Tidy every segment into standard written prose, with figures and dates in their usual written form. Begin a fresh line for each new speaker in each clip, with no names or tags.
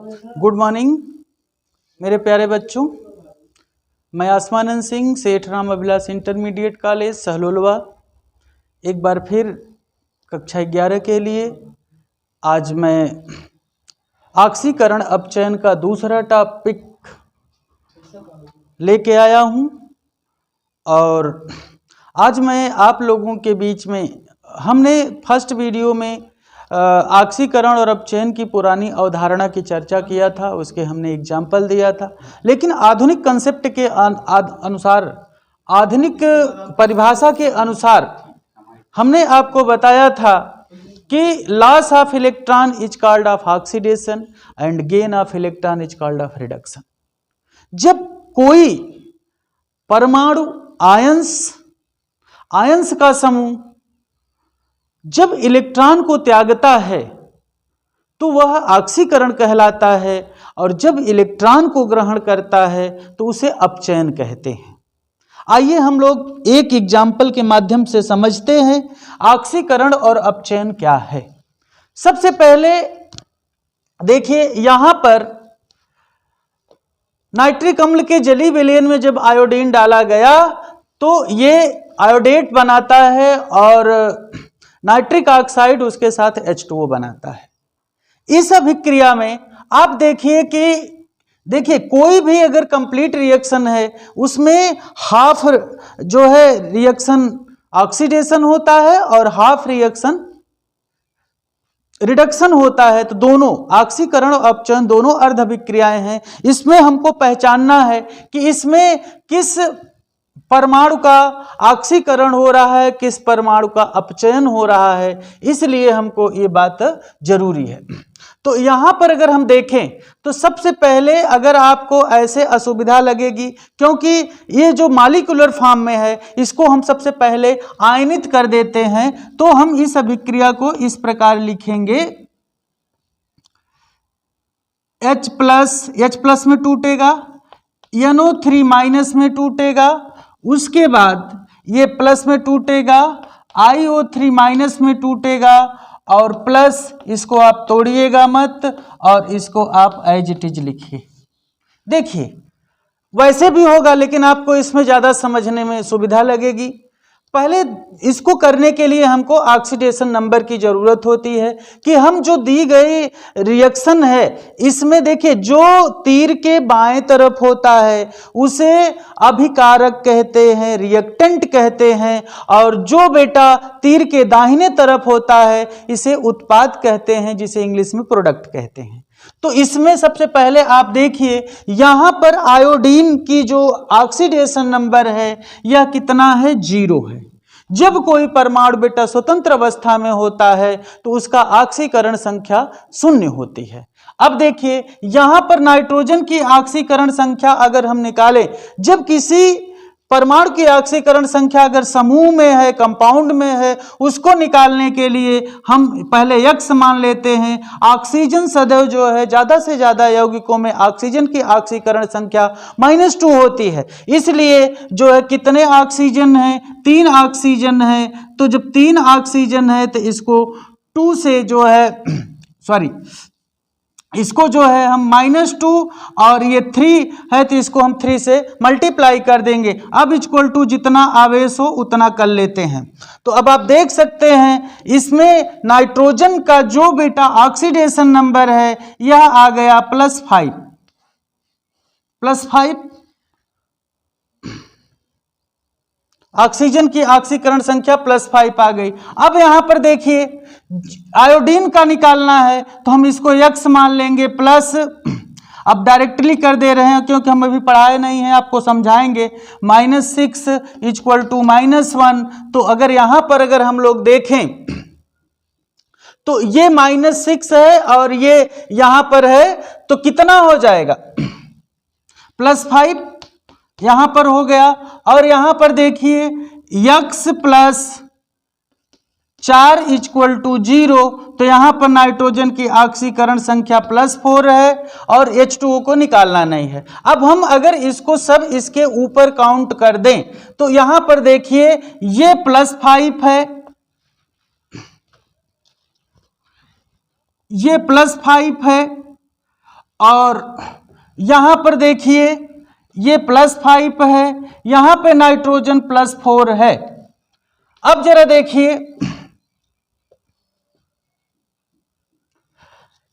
Good morning मेरे प्यारे बच्चों। मैं आसमानंद सिंह, सेठ राम अभिलाष इंटरमीडिएट कॉलेज सहलोलवा, एक बार फिर कक्षा 11 के लिए आज मैं ऑक्सीकरण अपचयन का दूसरा टॉपिक लेके आया हूँ। और आज मैं आप लोगों के बीच में, हमने फर्स्ट वीडियो में ऑक्सीकरण और अपचयन की पुरानी अवधारणा की चर्चा किया था, उसके हमने एग्जाम्पल दिया था। लेकिन आधुनिक कंसेप्ट के अनुसार, आधुनिक परिभाषा के अनुसार हमने आपको बताया था कि loss of electron is called off oxidation and gain of electron is called off reduction. जब कोई परमाणु आयंस का समूह जब इलेक्ट्रॉन को त्यागता है तो वह ऑक्सीकरण कहलाता है, और जब इलेक्ट्रॉन को ग्रहण करता है तो उसे अपचयन कहते हैं। आइए हम लोग एक एग्जाम्पल के माध्यम से समझते हैं ऑक्सीकरण और अपचयन क्या है। सबसे पहले देखिए, यहां पर नाइट्रिक अम्ल के जलीय विलयन में जब आयोडीन डाला गया तो ये आयोडेट बनाता है और नाइट्रिक ऑक्साइड उसके साथ H2O बनाता है। इस अभिक्रिया में आप देखिए कोई भी अगर कंप्लीट रिएक्शन है उसमें हाफ जो है रिएक्शन ऑक्सीडेशन होता है और हाफ रिएक्शन रिडक्शन होता है। तो दोनों ऑक्सीकरण और अपचयन दोनों अर्ध अभिक्रियाएं हैं। इसमें हमको पहचानना है कि इसमें किस परमाणु का ऑक्सीकरण हो रहा है, किस परमाणु का अपचयन हो रहा है, इसलिए हमको ये बात जरूरी है। तो यहां पर अगर हम देखें तो सबसे पहले अगर आपको ऐसे असुविधा लगेगी, क्योंकि ये जो मॉलिक्यूलर फॉर्म में है इसको हम सबसे पहले आयनित कर देते हैं, तो हम इस अभिक्रिया को इस प्रकार लिखेंगे, H प्लस में टूटेगा, NO3 माइनस में टूटेगा, उसके बाद ये प्लस में टूटेगा, IO3 माइनस में टूटेगा, और प्लस इसको आप तोड़िएगा मत और इसको आप एज इट इज लिखिए। देखिए वैसे भी होगा लेकिन आपको इसमें ज़्यादा समझने में सुविधा लगेगी। पहले इसको करने के लिए हमको ऑक्सीडेशन नंबर की जरूरत होती है कि हम जो दी गई रिएक्शन है इसमें देखिए जो तीर के बाएं तरफ होता है उसे अभिकारक कहते हैं, रिएक्टेंट कहते हैं, और जो बेटा तीर के दाहिने तरफ होता है इसे उत्पाद कहते हैं, जिसे इंग्लिश में प्रोडक्ट कहते हैं। तो इसमें सबसे पहले आप देखिए यहां पर आयोडीन की जो ऑक्सीडेशन नंबर है यह कितना है, 0 है। जब कोई परमाणु बेटा स्वतंत्र अवस्था में होता है तो उसका ऑक्सीकरण संख्या 0 होती है। अब देखिए यहां पर नाइट्रोजन की ऑक्सीकरण संख्या अगर हम निकालें, जब किसी परमाणु की ऑक्सीकरण संख्या अगर समूह में है, कंपाउंड में है, उसको निकालने के लिए हम पहले X मान लेते हैं। ऑक्सीजन सदैव जो है ज्यादा से ज्यादा यौगिकों में ऑक्सीजन की ऑक्सीकरण संख्या -2 होती है। इसलिए जो है कितने ऑक्सीजन है, 3 ऑक्सीजन है। तो जब 3 ऑक्सीजन है तो इसको 2 से जो है इसको जो है हम -2 और ये 3 है तो इसको हम 3 से मल्टीप्लाई कर देंगे। अब इक्वल टू जितना आवेश हो उतना कर लेते हैं। तो अब आप देख सकते हैं इसमें नाइट्रोजन का जो बेटा ऑक्सीडेशन नंबर है यह आ गया +5। ऑक्सीजन की ऑक्सीकरण संख्या +5 आ गई। अब यहां पर देखिए आयोडीन का निकालना है तो हम इसको X मान लेंगे प्लस, अब डायरेक्टली कर दे रहे हैं क्योंकि हम अभी पढ़ाए नहीं हैं, आपको समझाएंगे, -6 = -1। तो अगर यहां पर अगर हम लोग देखें तो ये -6 है और ये यहां पर है तो कितना हो जाएगा, +5 यहां पर हो गया। और यहां पर देखिए X + 4 = 0, तो यहां पर नाइट्रोजन की ऑक्सीकरण संख्या +4 है और H2O को निकालना नहीं है। अब हम अगर इसको सब इसके ऊपर काउंट कर दें तो यहां पर देखिए ये +5 है, ये +5 है और यहां पर देखिए ये +5 है, यहां पे नाइट्रोजन +4 है। अब जरा देखिए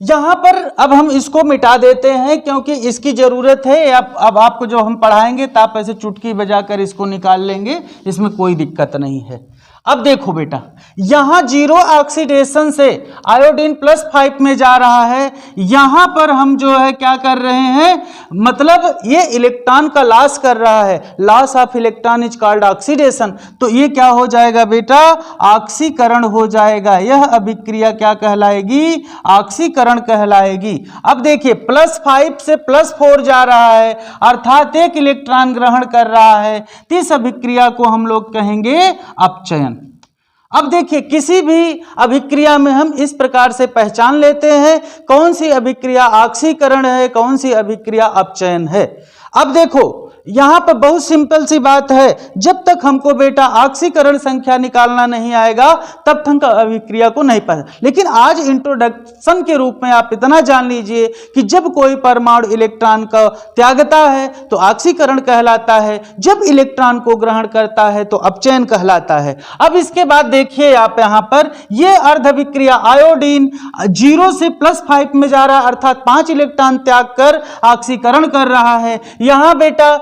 यहां पर अब हम इसको मिटा देते हैं क्योंकि इसकी जरूरत है। अब आपको जो हम पढ़ाएंगे तो आप ऐसे चुटकी बजाकर इसको निकाल लेंगे, इसमें कोई दिक्कत नहीं है। अब देखो बेटा, यहां 0 ऑक्सीडेशन से आयोडीन +5 में जा रहा है, यहां पर हम जो है क्या कर रहे हैं, मतलब ये इलेक्ट्रॉन का लॉस कर रहा है। Loss of electron is called oxidation. तो ये क्या हो जाएगा बेटा, ऑक्सीकरण हो जाएगा। यह अभिक्रिया क्या कहलाएगी, ऑक्सीकरण कहलाएगी। अब देखिए +5 से +4 जा रहा है, अर्थात एक इलेक्ट्रॉन ग्रहण कर रहा है। तो इस अभिक्रिया को हम लोग कहेंगे अपचयन। अब देखिए किसी भी अभिक्रिया में हम इस प्रकार से पहचान लेते हैं कौन सी अभिक्रिया ऑक्सीकरण है, कौन सी अभिक्रिया अपचयन है। अब देखो यहां पर बहुत सिंपल सी बात है, जब तक हमको बेटा ऑक्सीकरण संख्या निकालना नहीं आएगा तब तक अभिक्रिया को नहीं पता। लेकिन आज इंट्रोडक्शन के रूप में आप इतना जान लीजिए कि जब कोई परमाणु इलेक्ट्रॉन का त्यागता है तो ऑक्सीकरण कहलाता है, जब इलेक्ट्रॉन को ग्रहण करता है तो अपचयन कहलाता है। अब इसके बाद देखिए आप यहां पर ये अर्ध अभिक्रिया आयोडीन 0 से +5 में जा रहा है, अर्थात 5 इलेक्ट्रॉन त्याग कर ऑक्सीकरण कर रहा है। यहां बेटा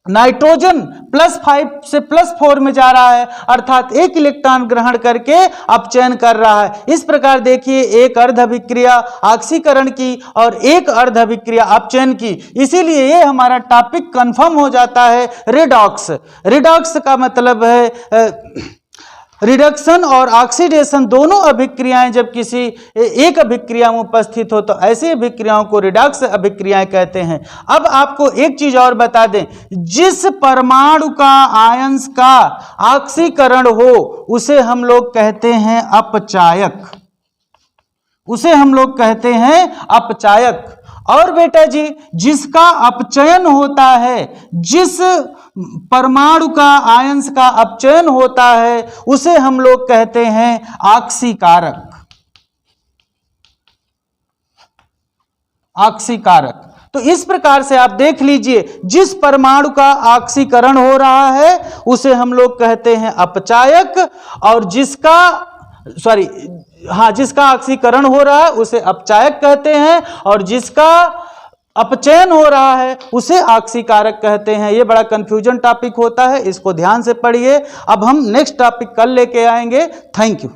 नाइट्रोजन +5 से +4 में जा रहा है, अर्थात एक इलेक्ट्रॉन ग्रहण करके अपचयन कर रहा है। इस प्रकार देखिए एक अर्ध अभिक्रिया ऑक्सीकरण की और एक अर्ध अभिक्रिया अपचयन की। इसीलिए ये हमारा टॉपिक कंफर्म हो जाता है रिडॉक्स। रिडॉक्स का मतलब है रिडक्शन और ऑक्सीडेशन दोनों अभिक्रियाएं जब किसी एक अभिक्रिया में उपस्थित हो तो ऐसी अभिक्रियाओं को रिडॉक्स अभिक्रियाएं कहते हैं। अब आपको एक चीज और बता दें, जिस परमाणु का आयंस का ऑक्सीकरण हो उसे हम लोग कहते हैं अपचायक, उसे हम लोग कहते हैं अपचायक। और बेटा जी जिसका अपचयन होता है, जिस परमाणु का आयंस का अपचयन होता है उसे हम लोग कहते हैं ऑक्सीकारक। ऑक्सीकारक। तो इस प्रकार से आप देख लीजिए जिस परमाणु का ऑक्सीकरण हो रहा है उसे हम लोग कहते हैं अपचायक, और जिसका ऑक्सीकरण हो रहा है उसे अपचायक कहते हैं, और जिसका अपचयन हो रहा है उसे ऑक्सीकारक कहते हैं। ये बड़ा कंफ्यूजन टॉपिक होता है, इसको ध्यान से पढ़िए। अब हम नेक्स्ट टॉपिक कल लेके आएंगे। Thank you.